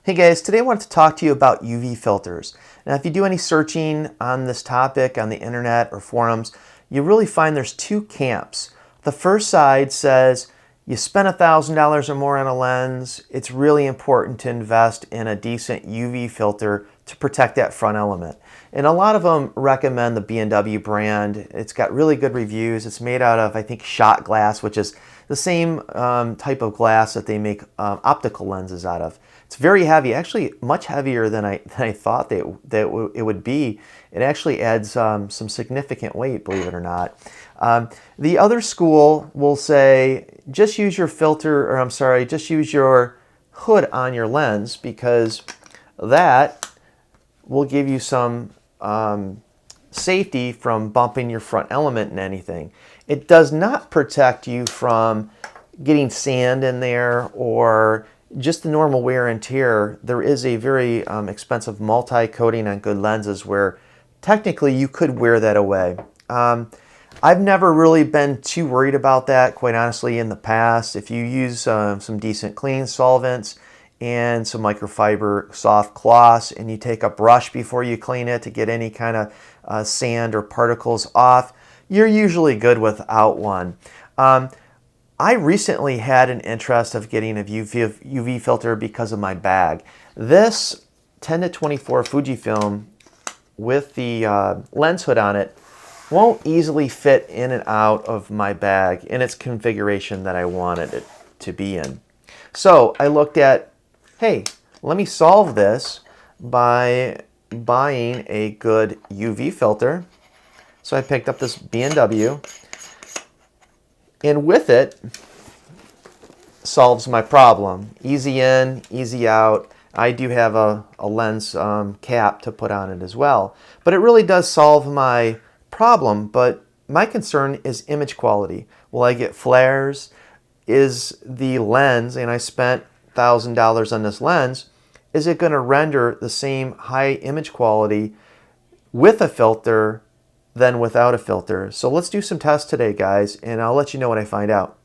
Hey guys, today I wanted to talk to you about UV filters. Now if you do any searching on this topic on the internet or forums, you really find there's two camps. The first side says you spend $1,000 or more on a lens, it's really important to invest in a decent UV filter to protect that front element. And a lot of them recommend the B&W brand. It's got really good reviews. It's made out of, I think, shot glass, which is the same type of glass that they make optical lenses out of. It's very heavy, actually much heavier than I thought that it would be. It actually adds some significant weight, believe it or not. The other school will say just use your filter, or I'm sorry, just use your hood on your lens because that will give you some safety from bumping your front element in anything. It does not protect you from getting sand in there or just the normal wear and tear. There is a very expensive multi-coating on good lenses where technically you could wear that away. I've never really been too worried about that, quite honestly, in the past. If you use some decent clean solvents and some microfiber soft cloths and you take a brush before you clean it to get any kind of sand or particles off, you're usually good without one. I recently had an interest of getting a UV filter because of my bag. This 10-24 Fujifilm with the lens hood on it won't easily fit in and out of my bag in its configuration that I wanted it to be in. So I looked at, hey, let me solve this by buying a good UV filter. So I picked up this B&W, and with it solves my problem. Easy in, easy out. I do have a lens cap to put on it as well. But it really does solve my problem, but my concern is image quality. Will I get flares? Is the lens, and I spent $1,000 on this lens, is it going to render the same high image quality with a filter than without a filter? So let's do some tests today, guys, and I'll let you know what I find out.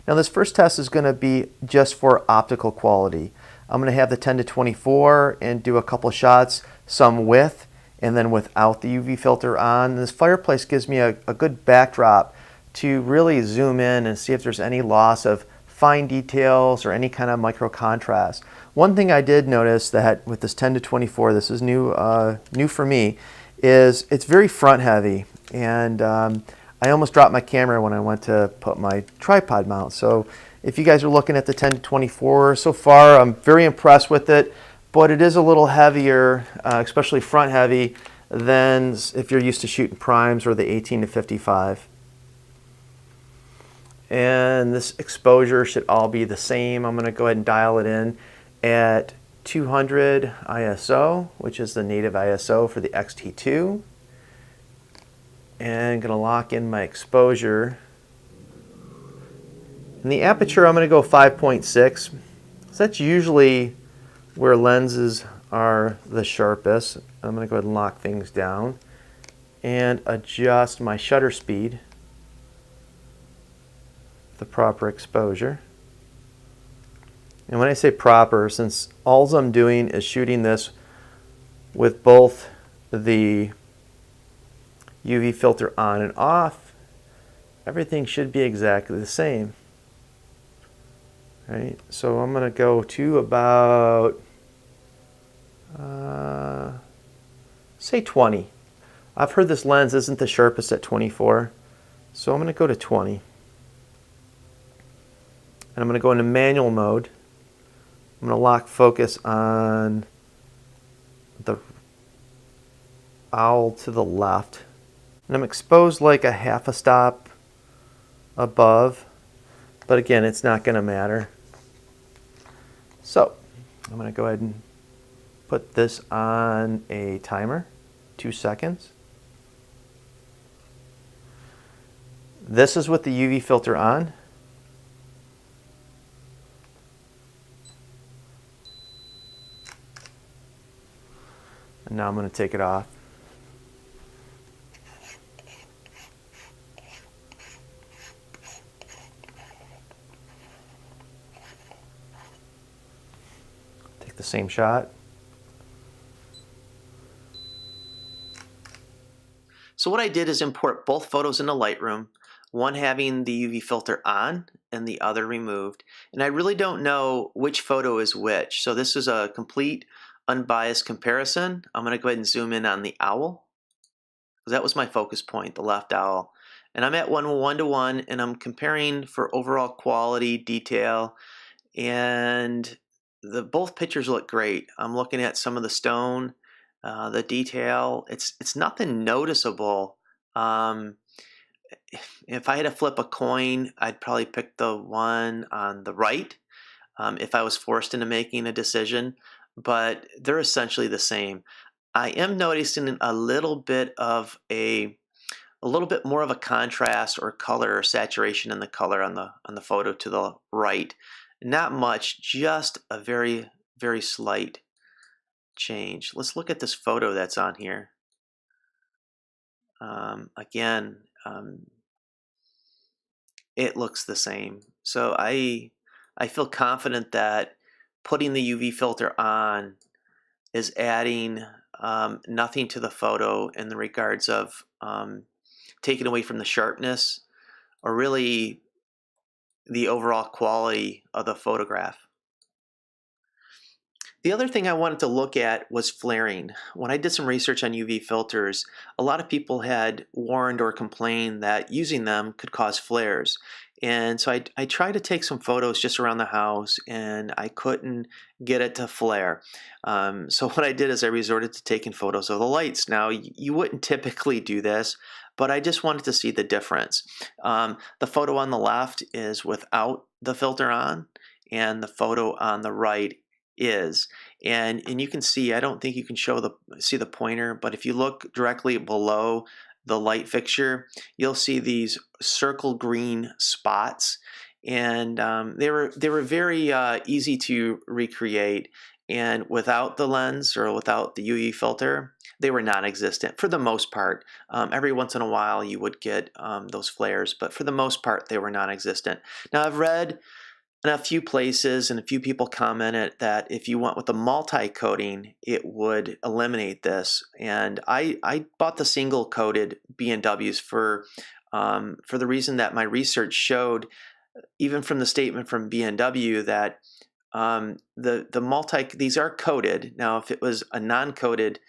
Now this first test is going to be just for optical quality. I'm going to have the 10-24 and do a couple shots, some with and then without the UV filter on. This fireplace gives me a good backdrop to really zoom in and see if there's any loss of fine details or any kind of micro contrast. One thing I did notice that with this 10-24, this is new for me, is it's very front heavy, and I almost dropped my camera when I went to put my tripod mount. So if you guys are looking at the 10-24 so far, I'm very impressed with it, but it is a little heavier, especially front heavy, than if you're used to shooting primes or the 18-55. And this exposure should all be the same. I'm going to go ahead and dial it in at 200 ISO, which is the native ISO for the XT2. And I'm going to lock in my exposure. In the aperture, I'm going to go 5.6. So that's usually where lenses are the sharpest. I'm going to go ahead and lock things down and adjust my shutter speed, the proper exposure. And when I say proper, since all I'm doing is shooting this with both the UV filter on and off, everything should be exactly the same. Right? So I'm going to go to about say 20. I've heard this lens isn't the sharpest at 24, so I'm going to go to 20. And I'm going to go into manual mode. I'm going to lock focus on the owl to the left. And I'm exposed like a half a stop above, but again, it's not going to matter. So I'm going to go ahead and put this on a timer, 2 seconds. This is with the UV filter on. And now I'm going to take it off. the same shot. So what I did is import both photos into Lightroom, one having the UV filter on and the other removed. And I really don't know which photo is which. So this is a complete unbiased comparison. I'm going to go ahead and zoom in on the owl. That was my focus point, the left owl. And I'm at 1:1 and I'm comparing for overall quality, detail, and both pictures look great. I'm looking at some of the stone, the detail. It's nothing noticeable. If I had to flip a coin, I'd probably pick the one on the right if I was forced into making a decision, but they're essentially the same. I am noticing a little bit more of a contrast or color or saturation in the color on the photo to the right. Not much, just a very, very slight change. Let's look at this photo that's on here. Again, it looks the same. So I feel confident that putting the UV filter on is adding nothing to the photo in the regards of taking away from the sharpness or really the overall quality of the photograph. The other thing I wanted to look at was flaring. When I did some research on UV filters, a lot of people had warned or complained that using them could cause flares. And so I tried to take some photos just around the house and I couldn't get it to flare. So what I did is I resorted to taking photos of the lights. Now, you wouldn't typically do this, but I just wanted to see the difference. The photo on the left is without the filter on, and the photo on the right is. And you can see, I don't think you can see the pointer, but if you look directly below the light fixture, you'll see these circle green spots, and they were very easy to recreate. And without the lens or without the UV filter, they were non-existent for the most part. Every once in a while you would get those flares, but for the most part they were non-existent. Now I've read in a few places and a few people commented that if you went with the multi-coating, it would eliminate this. And I bought the single-coated B&Ws for the reason that my research showed, even from the statement from B&W, that these are coated. Now, if it was a non-coated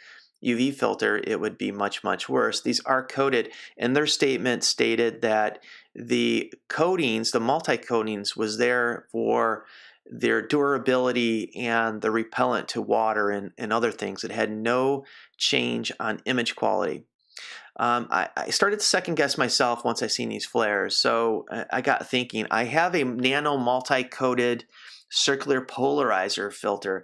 UV filter, it would be much, much worse. These are coated, and their statement stated that the coatings, the multi-coatings, was there for their durability and the repellent to water and other things. It had no change on image quality. I started to second guess myself once I seen these flares, so I got thinking. I have a nano multi-coated circular polarizer filter.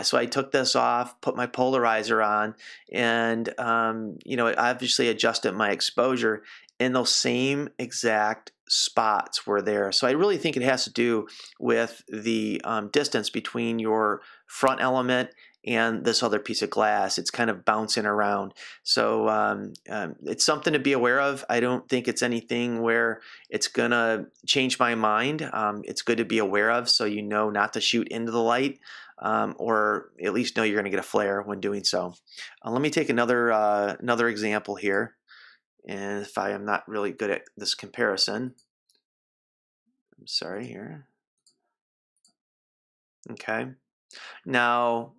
So I took this off, put my polarizer on, and it obviously adjusted my exposure, and those same exact spots were there. So I really think it has to do with the distance between your front element and this other piece of glass. It's kind of bouncing around. So it's something to be aware of. I don't think it's anything where it's gonna change my mind. It's good to be aware of, so you know not to shoot into the light, or at least know you're gonna get a flare when doing so. Let me take another example here. And if I am not really good at this comparison, I'm sorry here. Okay. Now,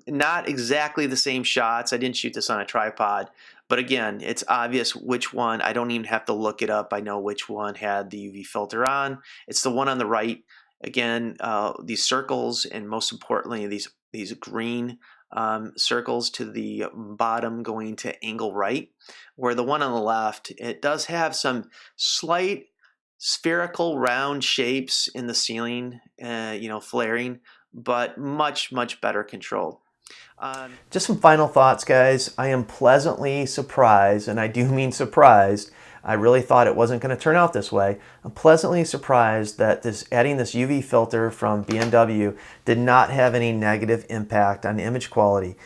not exactly the same shots. I didn't shoot this on a tripod, but again, it's obvious which one. I don't even have to look it up. I know which one had the UV filter on. It's the one on the right. Again, these circles, and most importantly, these green circles to the bottom going to angle right, where the one on the left, it does have some slight spherical round shapes in the ceiling, flaring, but much, much better controlled. Just some final thoughts, guys. I am pleasantly surprised, and I do mean surprised. I really thought it wasn't going to turn out this way. I'm pleasantly surprised that adding this UV filter from B&W did not have any negative impact on image quality.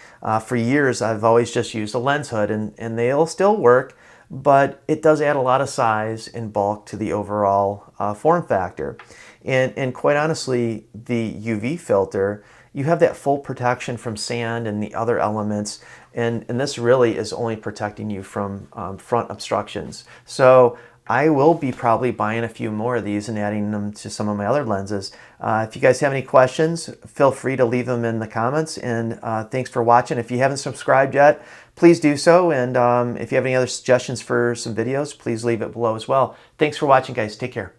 For years, I've always just used a lens hood, and they'll still work, but it does add a lot of size and bulk to the overall form factor. And quite honestly, the UV filter you have that full protection from sand and the other elements, and this really is only protecting you from front obstructions. So I will be probably buying a few more of these and adding them to some of my other lenses. If you guys have any questions, feel free to leave them in the comments, and thanks for watching. If you haven't subscribed yet, please do so, and if you have any other suggestions for some videos, please leave it below as well. Thanks for watching, guys. Take care.